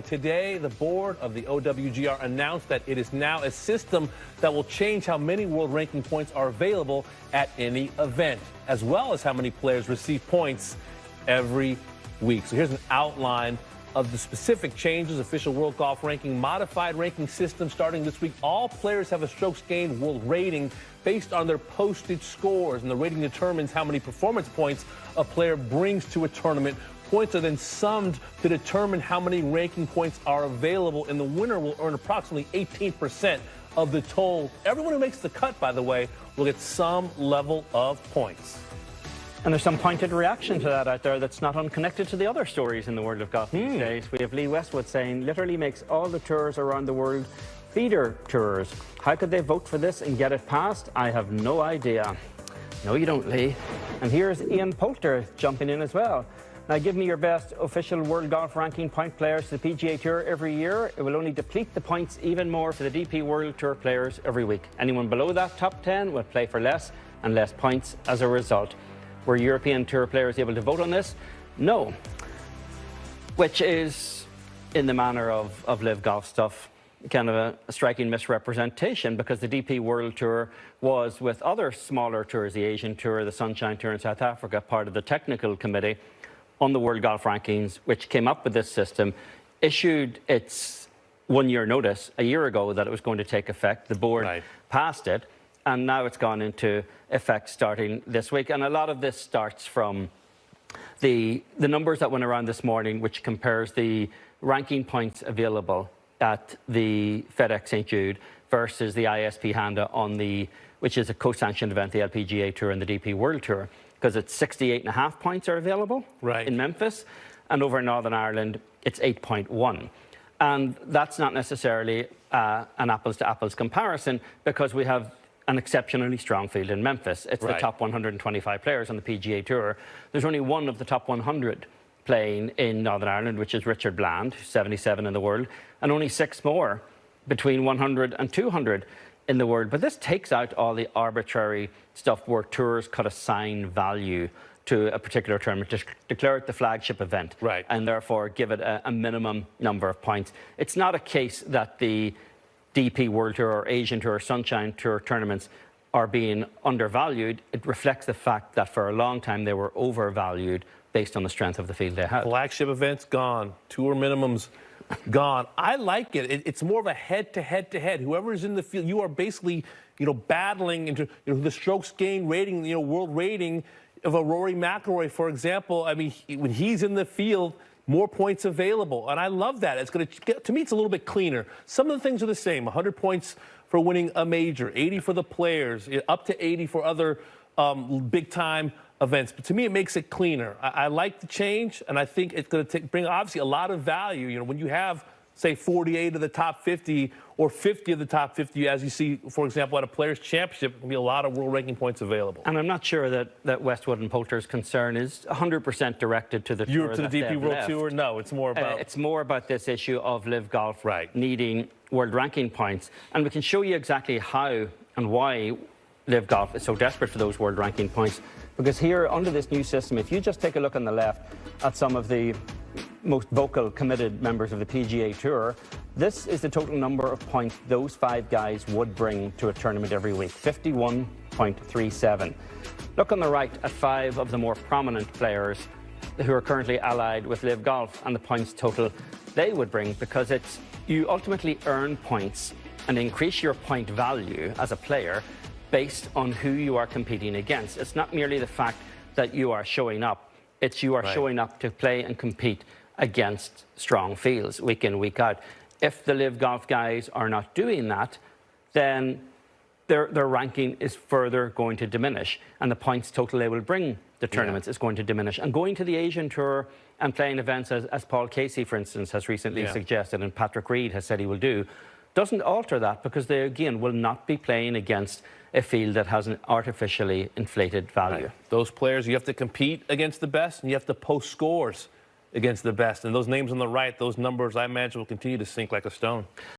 Today, the board of the OWGR announced that it is now a system that will change how many world ranking points are available at any event, as well as how many players receive points every week. So here's an outline of the specific changes. Official world golf ranking, modified ranking system starting this week. All players have a strokes gained world rating based on their posted scores, and the rating determines how many performance points a player brings to a tournament. Points are then summed to determine how many ranking points are available, and the winner will earn approximately 18% of the total. Everyone who makes the cut, by the way, will get some level of points. And there's some pointed reaction to that out there that's not unconnected to the other stories in the world of golf these days. We have Lee Westwood saying literally makes all the tours around the world feeder tours. How could they vote for this and get it passed? I have no idea. No, you don't, Lee. And here's Ian Poulter jumping in as well. Now, give me your best official world golf ranking point players to the PGA Tour every year. It will only deplete the points even more for the DP World Tour players every week. Anyone below that top 10 will play for less and less points as a result. Were European Tour players able to vote on this? No. Which is, in the manner of live golf stuff, kind of a striking misrepresentation, because the DP World Tour was, with other smaller tours, the Asian Tour, the Sunshine Tour in South Africa, part of the technical committee on the World Golf Rankings, which came up with this system, issued its one-year notice a year ago that it was going to take effect. The board passed it, and now it's gone into effect starting this week. And a lot of this starts from the numbers that went around this morning, which compares the ranking points available at the FedEx St. Jude versus the ISP Handa on which is a co-sanctioned event, the LPGA Tour and the DP World Tour, because it's 68.5 points are available in Memphis, and over in Northern Ireland, it's 8.1. And that's not necessarily an apples-to-apples comparison, because we have an exceptionally strong field in Memphis. It's the top 125 players on the PGA Tour. There's only one of the top 100 playing in Northern Ireland, which is Richard Bland, 77 in the world, and only 6 more between 100 and 200 in the world. But this takes out all the arbitrary stuff where tours could assign value to a particular tournament, declare it the flagship event, and therefore give it a minimum number of points. It's not a case that the DP World Tour or Asian Tour or Sunshine Tour tournaments are being undervalued. It reflects the fact that for a long time they were overvalued based on the strength of the field they had. Flagship events gone, tour minimums gone. I like it. It's more of a head-to-head. Whoever's in the field, you are basically, battling into the strokes gained rating, world rating of a Rory McIlroy, for example. I mean, when he's in the field, more points available, and I love that. It's going to me, it's a little bit cleaner. Some of the things are the same: 100 points for winning a major, 80 for the players, up to 80 for other big-time events. But to me, it makes it cleaner. I like the change, and I think it's going to bring, obviously, a lot of value. When you have, say, 48 of the top 50 or 50 of the top 50, as you see, for example, at a Players' Championship, there'll be a lot of world ranking points available. And I'm not sure that Westwood and Poulter's concern is 100% directed to the tour, to the DP World Tour. No, it's more about this issue of live golf needing world ranking points, and we can show you exactly how and why live golf is so desperate for those world ranking points. Because here, under this new system, if you just take a look on the left at some of the most vocal, committed members of the PGA Tour, this is the total number of points those 5 guys would bring to a tournament every week, 51.37. Look on the right at 5 of the more prominent players who are currently allied with live golf and the points total they would bring, because you ultimately earn points and increase your point value as a player based on who you are competing against. It's not merely the fact that you are showing up. It's you are showing up to play and compete against strong fields week in, week out. If the live golf guys are not doing that, then their ranking is further going to diminish, and the points total they will bring the tournaments is going to diminish. And going to the Asian Tour and playing events, as Paul Casey, for instance, has recently suggested, and Patrick Reed has said he will do, doesn't alter that, because they, again, will not be playing against a field that has an artificially inflated value. Those players, you have to compete against the best, and you have to post scores against the best. And those names on the right, those numbers, I imagine, will continue to sink like a stone.